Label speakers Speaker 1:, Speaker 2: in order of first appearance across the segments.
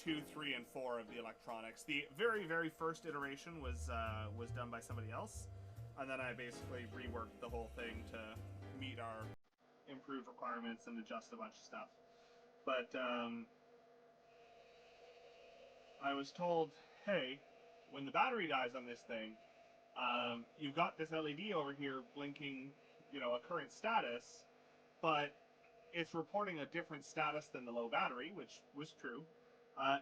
Speaker 1: 2, 3, and 4 of the electronics. The very, very first iteration was done by somebody else, and then I basically reworked the whole thing to meet our improved requirements and adjust a bunch of stuff. But I was told, hey, when the battery dies on this thing, you've got this LED over here blinking, you know, a current status, but it's reporting a different status than the low battery, which was true.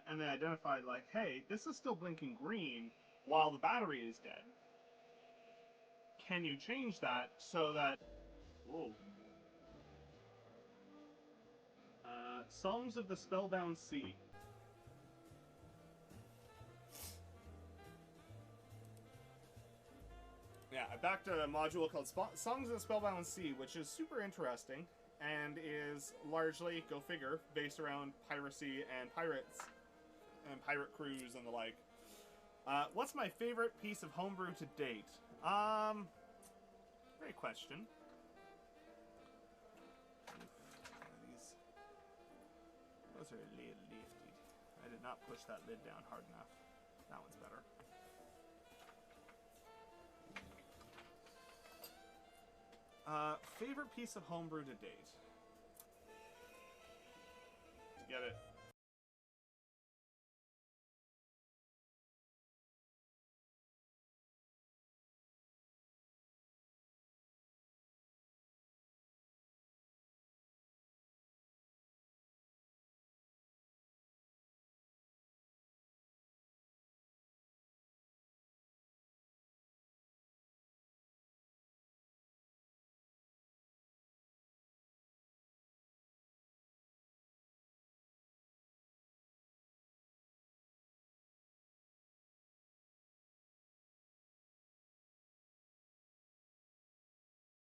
Speaker 1: And they identified, like, hey, this is still blinking green while the battery is dead. Can you change that so that... Whoa. Songs of the Spellbound Sea. Yeah, I backed a module called Songs of the Spellbound Sea, which is super interesting, and is largely, go figure, based around piracy and pirates, and pirate crews and the like. What's my favorite piece of homebrew to date? Great question. Those are a little lifted. I did not push that lid down hard enough. That one's better. Favorite piece of homebrew to date? To get it.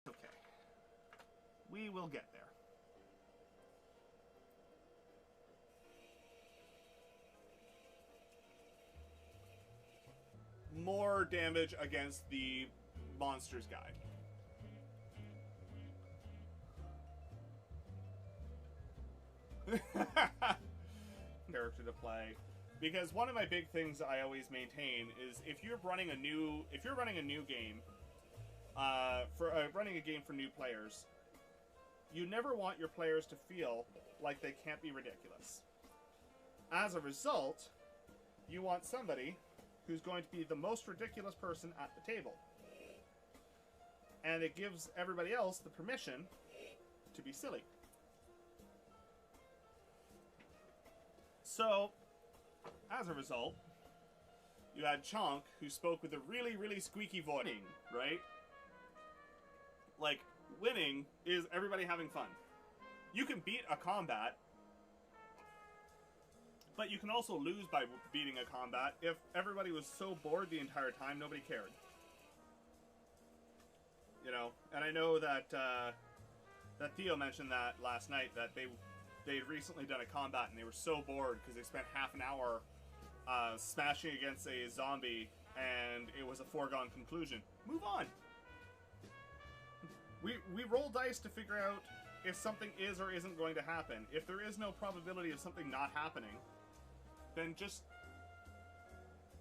Speaker 1: Okay. We will get there. More damage against the monsters guy. Character to play. Because one of my big things I always maintain is if you're running a new game, running a game for new players, you never want your players to feel like they can't be ridiculous. As a result, you want somebody who's going to be the most ridiculous person at the table. And it gives everybody else the permission to be silly. So, as a result, you had Chonk, who spoke with a really, really squeaky voice, right? Like, winning is everybody having fun. You can beat a combat, but you can also lose by beating a combat if everybody was so bored the entire time nobody cared. You know, and I know that that Theo mentioned that last night, that they'd recently done a combat and they were so bored because they spent half an hour smashing against a zombie and it was a foregone conclusion. Move on. We roll dice to figure out if something is or isn't going to happen. If there is no probability of something not happening, then just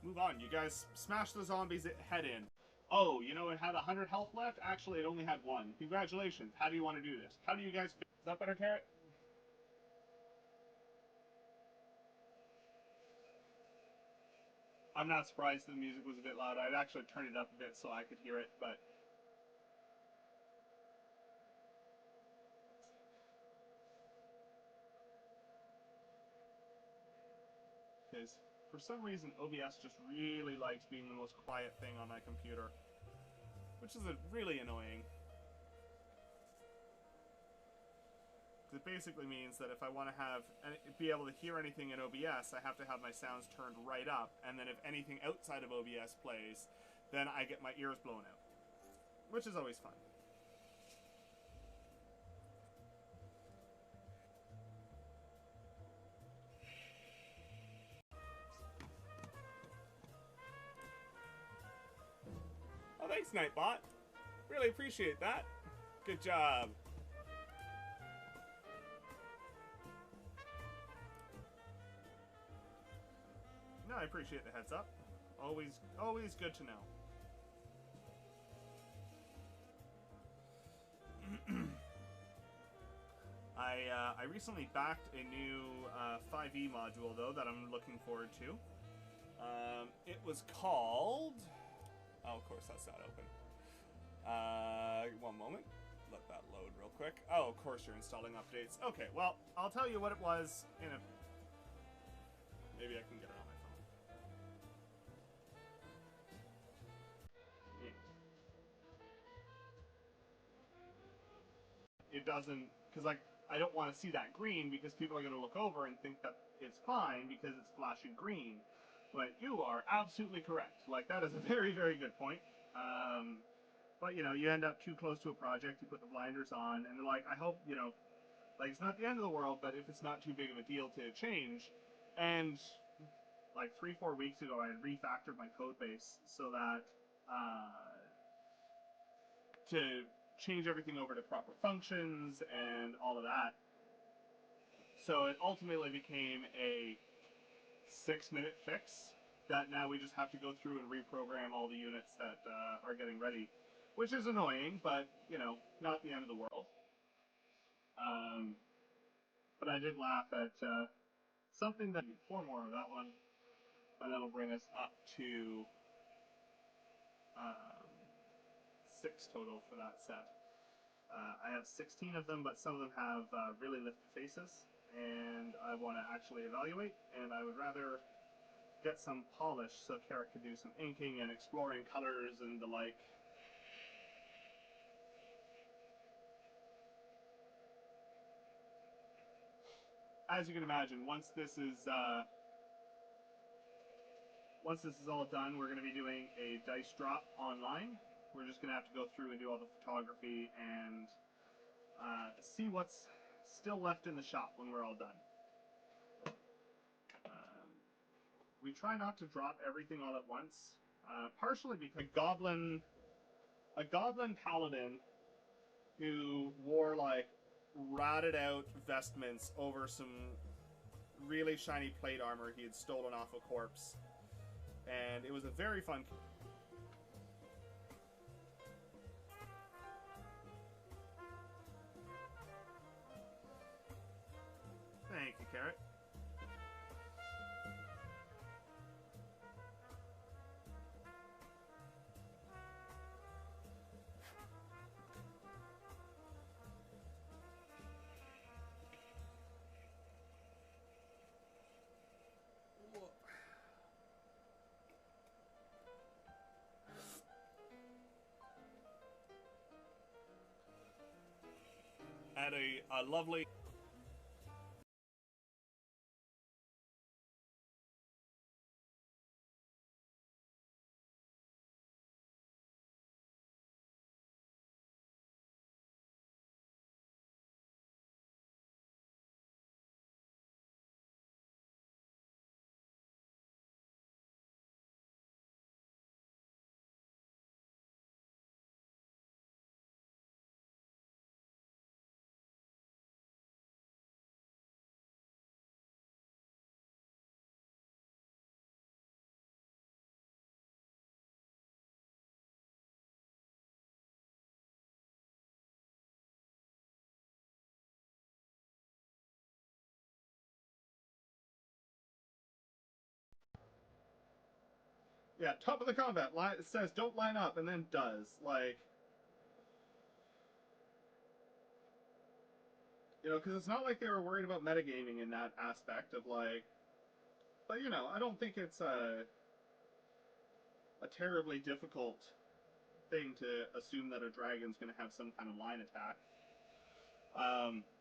Speaker 1: move on. You guys smash the zombies' head in. Oh, you know, it had 100 health left? Actually, it only had 1. Congratulations. How do you want to do this? How do you guys... Is that better, Carrot? I'm not surprised the music was a bit loud. I'd actually turn it up a bit so I could hear it, but... Because for some reason, OBS just really likes being the most quiet thing on my computer. Which is really annoying. It basically means that if I want to be able to hear anything in OBS, I have to have my sounds turned right up, and then if anything outside of OBS plays, then I get my ears blown out. Which is always fun. Oh, thanks, Nightbot. Really appreciate that. Good job. I appreciate the heads up. Always good to know. I recently backed a new 5e module though that I'm looking forward to. It was called. Oh, of course that's not open. One moment. Let that load real quick. Oh, of course you're installing updates. Okay, well, I'll tell you what it was in a... Maybe I can get it on my phone. Yeah. It doesn't... Because, like, I don't want to see that green because people are going to look over and think that it's fine because it's flashing green. But you are absolutely correct. Like, that is a very, very good point. But, you know, you end up too close to a project, you put the blinders on, and they're like, I hope, you know, like, it's not the end of the world, but if it's not too big of a deal to change. And, like, 3-4 weeks ago, I had refactored my code base so that, to change everything over to proper functions and all of that. So it ultimately became a 6-minute fix that now we just have to go through and reprogram all the units that are getting ready. Which is annoying, but, you know, not the end of the world. But I did laugh at something that... 4 more of that one, and that'll bring us up to 6 total for that set. I have 16 of them, but some of them have really lifted faces, and I want to actually evaluate, and I would rather get some polish so Carrot could do some inking and exploring colors and the like. As you can imagine, once this is all done, we're going to be doing a dice drop online. We're just going to have to go through and do all the photography and see what's still left in the shop when we're all done. We try not to drop everything all at once, partially because a goblin paladin who wore like rotted out vestments over some really shiny plate armor he had stolen off a corpse, and it was a very fun... Thank you, Carrot. At a lovely... Yeah, top of the combat. It says don't line up, and then does. Like, you know, because it's not like they were worried about metagaming in that aspect of, like... But, you know, I don't think it's a terribly difficult thing to assume that a dragon's going to have some kind of line attack.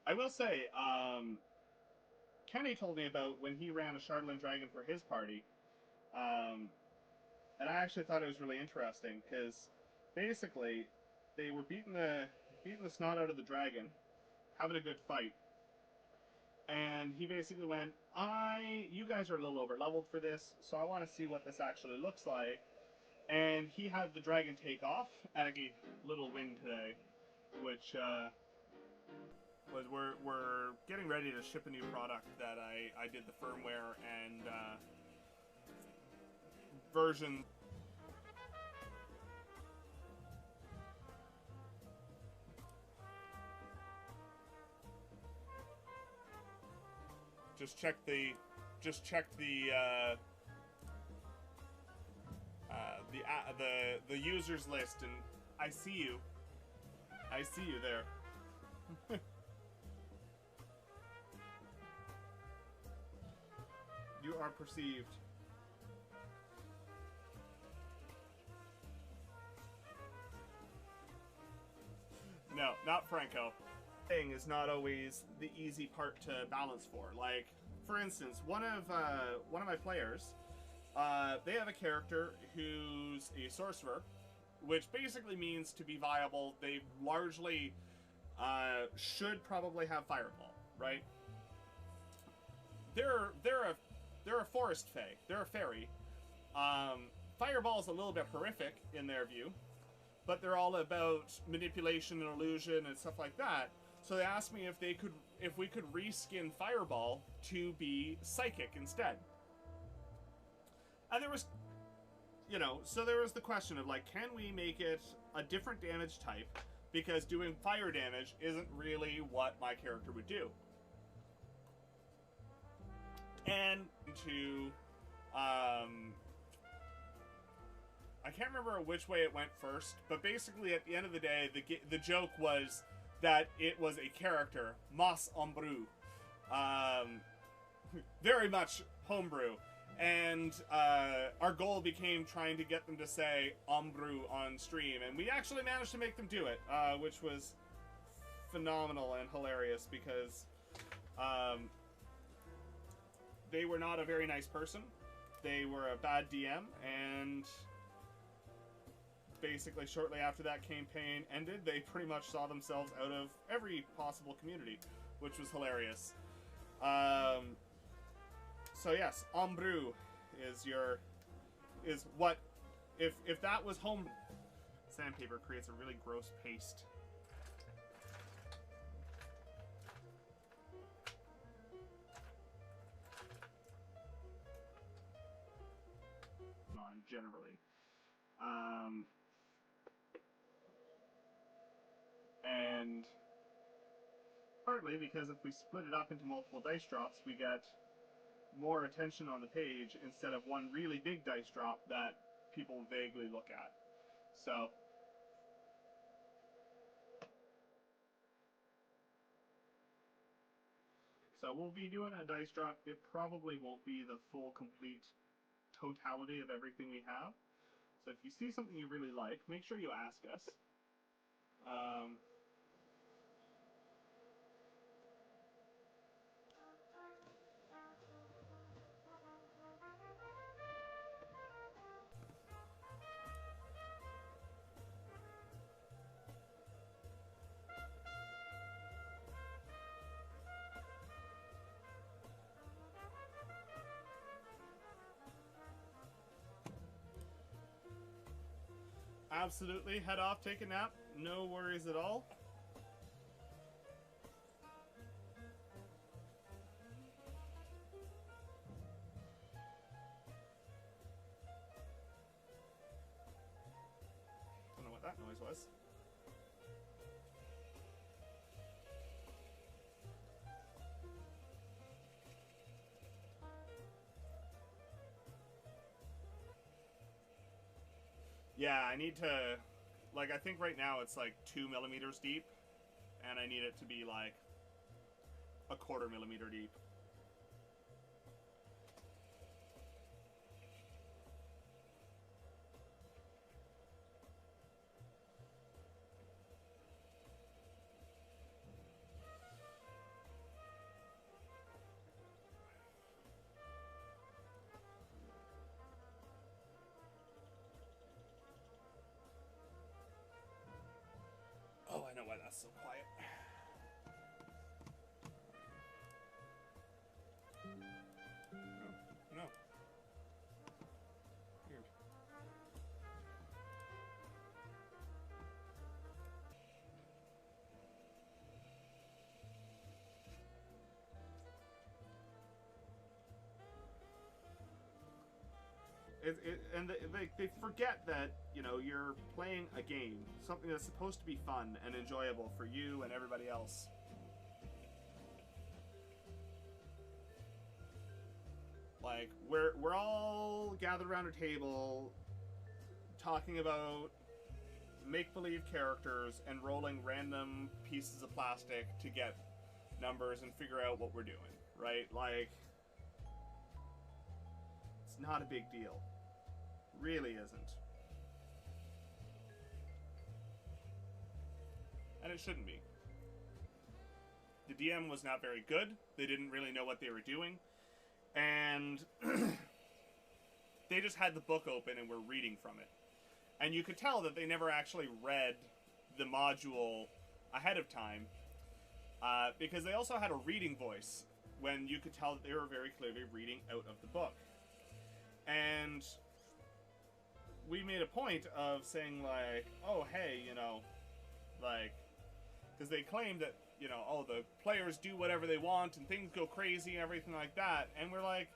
Speaker 1: I will say, Kenny told me about when he ran a Shardland Dragon for his party, and I actually thought it was really interesting, because basically, they were beating the snot out of the dragon, having a good fight, and he basically went, you guys are a little over leveled for this, so I want to see what this actually looks like. And he had the dragon take off at a little win today, which was we're getting ready to ship a new product that I did the firmware and version. Just checked the users list, and I see you. I see you there. You are perceived. No, not Franco. Thing is not always the easy part to balance for. Like, for instance, one of my players, they have a character who's a sorcerer, which basically means to be viable, they largely should probably have Fireball, right? They're a forest fae. They're a fairy. Fireball is a little bit horrific in their view, but they're all about manipulation and illusion and stuff like that. So they asked me if we could reskin Fireball to be psychic instead. And there was, so there was the question of, like, can we make it a different damage type? Because doing fire damage isn't really what my character would do. And to, I can't remember which way it went first, but basically at the end of the day, the joke was that it was a character, Mas Ombrou. Very much homebrew. And our goal became trying to get them to say Ombrou on stream, and we actually managed to make them do it, which was phenomenal and hilarious because they were not a very nice person. They were a bad DM, and basically shortly after that campaign ended, they pretty much saw themselves out of every possible community, which was hilarious. So yes, Ombrou is what if that was home. Sandpaper creates a really gross paste. Generally. And partly because if we split it up into multiple dice drops, we get more attention on the page instead of one really big dice drop that people vaguely look at. So we'll be doing a dice drop. It probably won't be the full, complete totality of everything we have. So if you see something you really like, make sure you ask us. Absolutely, head off, take a nap, no worries at all. Don't know what that noise was. Yeah, I need to, like, I think right now it's like 2 millimeters deep, and I need it to be like a 1/4 millimeter deep. Oh, I know why that's so quiet. No. Weird. And they forget that, you know, you're playing a game, something that's supposed to be fun and enjoyable for you and everybody else. Like, we're all gathered around a table talking about make-believe characters and rolling random pieces of plastic to get numbers and figure out what we're doing, right? Like, it's not a big deal. Really isn't. And it shouldn't be. The DM was not very good. They didn't really know what they were doing. And they just had the book open and were reading from it. And you could tell that they never actually read the module ahead of time, because they also had a reading voice when you could tell that they were very clearly reading out of the book. And we made a point of saying, like, oh, hey, you know, like, because they claimed that, you know, oh, the players do whatever they want and things go crazy and everything like that. And we're like,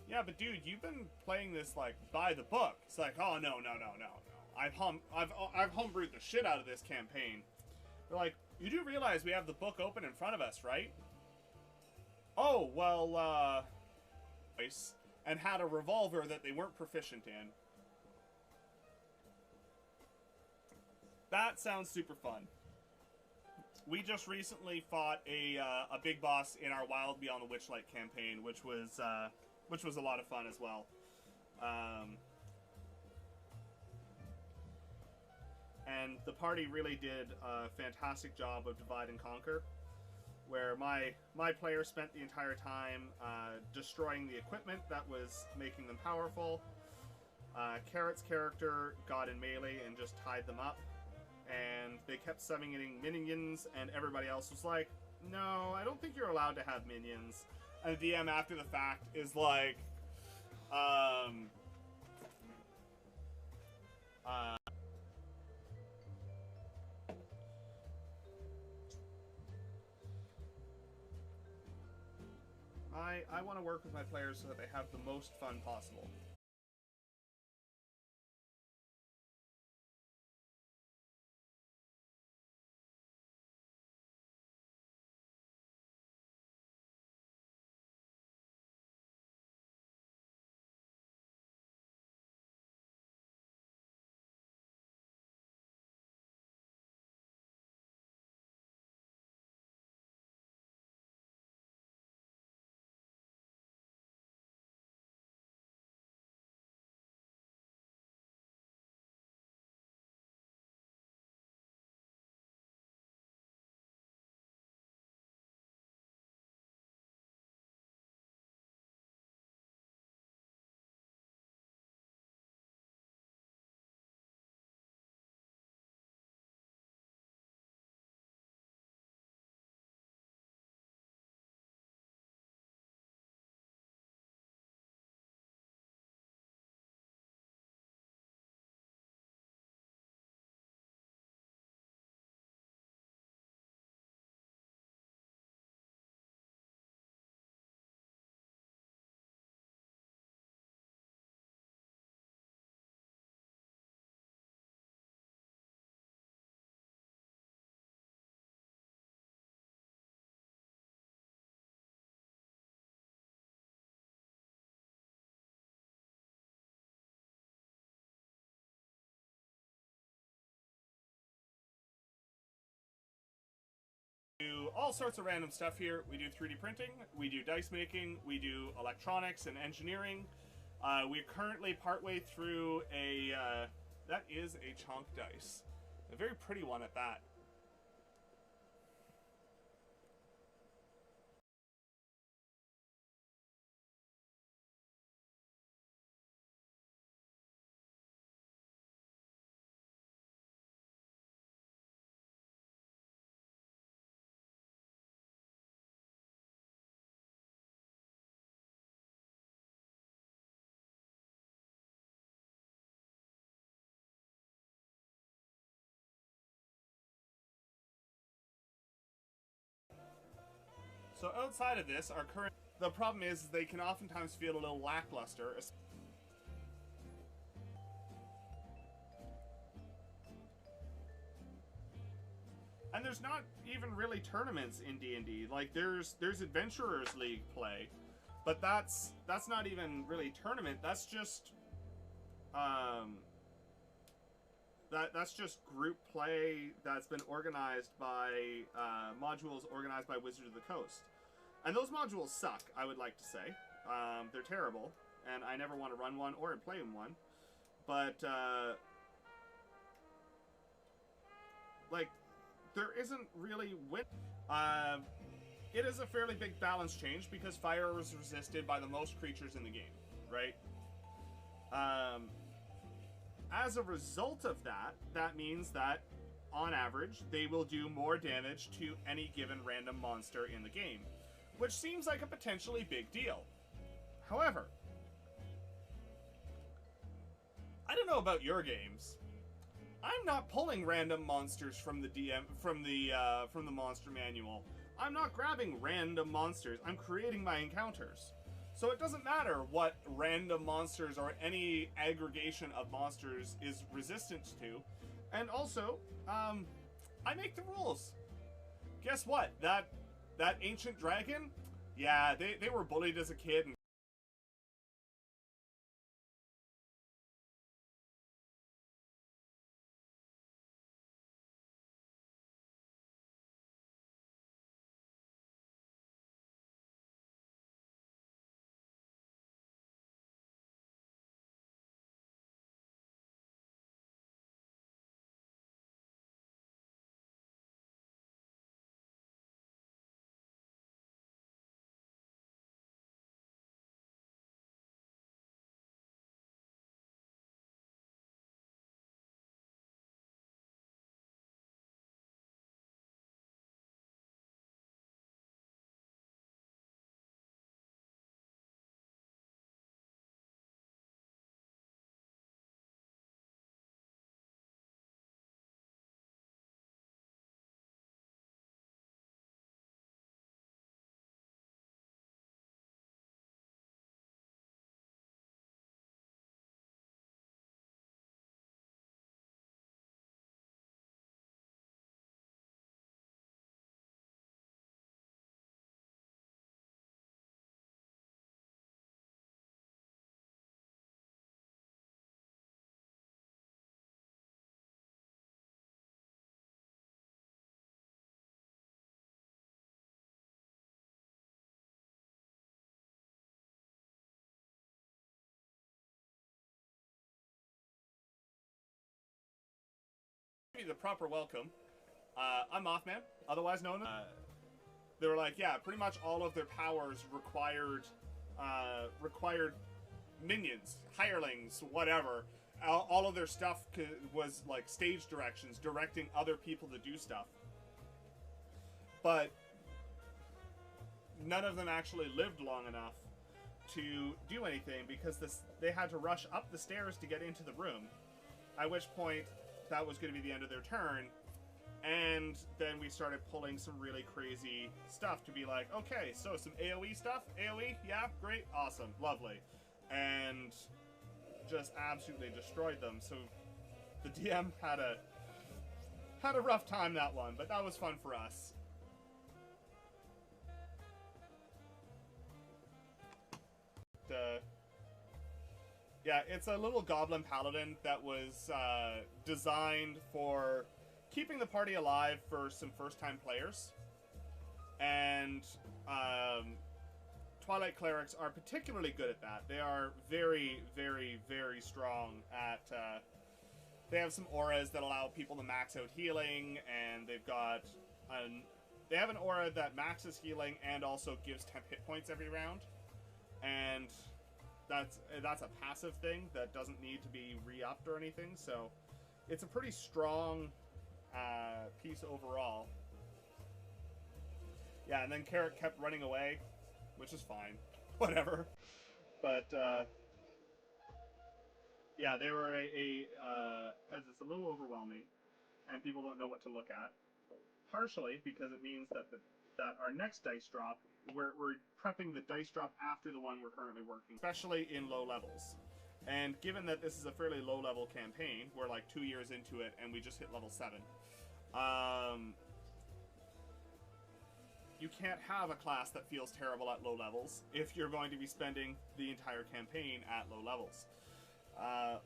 Speaker 1: yeah, but dude, you've been playing this, like, by the book. It's like, oh, no. I've homebrewed the shit out of this campaign. They're like, you do realize we have the book open in front of us, right? Oh, well, and had a revolver that they weren't proficient in. That sounds super fun. We just recently fought a big boss in our Wild Beyond the Witchlight campaign, which was a lot of fun as well. And the party really did a fantastic job of divide and conquer, where my player spent the entire time destroying the equipment that was making them powerful. Carrot's character got in melee and just tied them up, and they kept summoning minions, and everybody else was like, no, I don't think you're allowed to have minions. And the DM after the fact is like, I want to work with my players so that they have the most fun possible. We do all sorts of random stuff here. We do 3D printing, we do dice making, we do electronics and engineering. We're currently partway through that is a chonk dice. A very pretty one at that. So outside of this, the problem is they can oftentimes feel a little lackluster. And there's not even really tournaments in D&D. Like there's Adventurers League play, but that's not even really tournament. That's just that's just group play that's been organized by modules organized by Wizards of the Coast. And those modules suck, I would like to say. They're terrible, and I never want to run one or play in one. But like, there isn't really it is a fairly big balance change because fire is resisted by the most creatures in the game, right? As a result of that, that means that, on average, they will do more damage to any given random monster in the game, which seems like a potentially big deal. However, I don't know about your games. I'm not pulling random monsters from the monster manual. I'm not grabbing random monsters. I'm creating my encounters. So it doesn't matter what random monsters or any aggregation of monsters is resistant to. And also, I make the rules. Guess what? That ancient dragon? Yeah, they were bullied as a kid and the proper welcome. I'm Mothman, otherwise known as... they were like, yeah, pretty much all of their powers required minions, hirelings, whatever. All of their stuff was like stage directions, directing other people to do stuff. But none of them actually lived long enough to do anything because they had to rush up the stairs to get into the room. At which point, that was going to be the end of their turn. And then we started pulling some really crazy stuff to be like, okay, so some AoE stuff? AoE? Yeah, great, awesome, lovely. And just absolutely destroyed them. So the DM had a rough time that one, but that was fun for us. Yeah, it's a little goblin paladin that was designed for keeping the party alive for some first-time players. And Twilight Clerics are particularly good at that. They are very, very, very strong at... they have some auras that allow people to max out healing, and they've got... they have an aura that maxes healing and also gives 10 hit points every round. And that's a passive thing that doesn't need to be re-upped or anything, so it's a pretty strong piece overall. Yeah, and then Carrot kept running away, which is fine. Whatever. But, yeah, they were it's a little overwhelming, and people don't know what to look at. Partially because it means that that our next dice drop, we're prepping the dice drop after the one we're currently working, especially in low levels. And given that this is a fairly low level campaign, we're like 2 years into it and we just hit level 7. you can't have a class that feels terrible at low levels if you're going to be spending the entire campaign at low levels.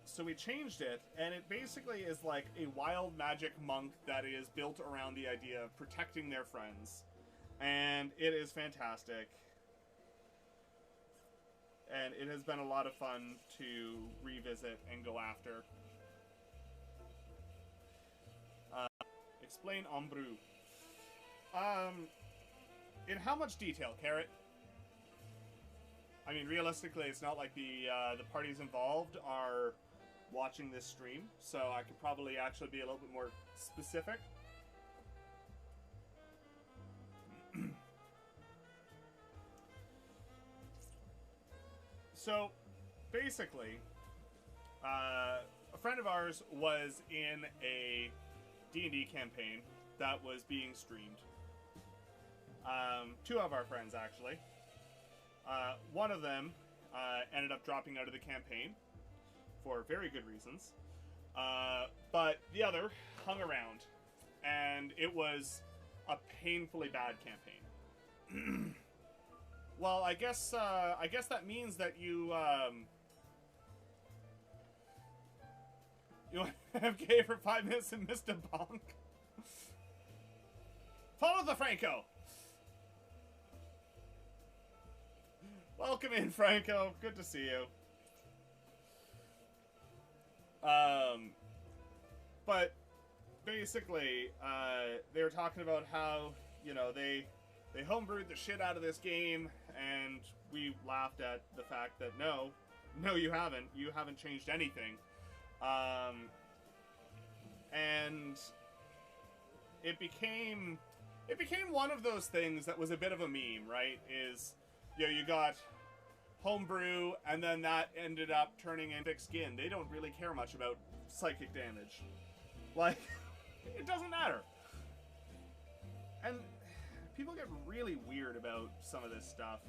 Speaker 1: So we changed it, and it basically is like a wild magic monk that is built around the idea of protecting their friends. And it is fantastic. And it has been a lot of fun to revisit and go after. Explain Ombrou. In how much detail, Carrot? I mean, realistically, it's not like the parties involved are watching this stream, so I could probably actually be a little bit more specific. So, basically, a friend of ours was in a D&D campaign that was being streamed. Two of our friends, actually. One of them ended up dropping out of the campaign for very good reasons. But the other hung around, and it was a painfully bad campaign. Well, I guess that means that you AFK for 5 minutes and missed a bonk. Follow the Franco. Welcome in, Franco. Good to see you. But basically, they were talking about how, you know, they homebrewed the shit out of this game, and we laughed at the fact that no, you haven't. You haven't changed anything. And it became one of those things that was a bit of a meme, right? Is, you know, you got homebrew, and then that ended up turning into thick skin. They don't really care much about psychic damage. Like, it doesn't matter. And people get really weird about some of this stuff.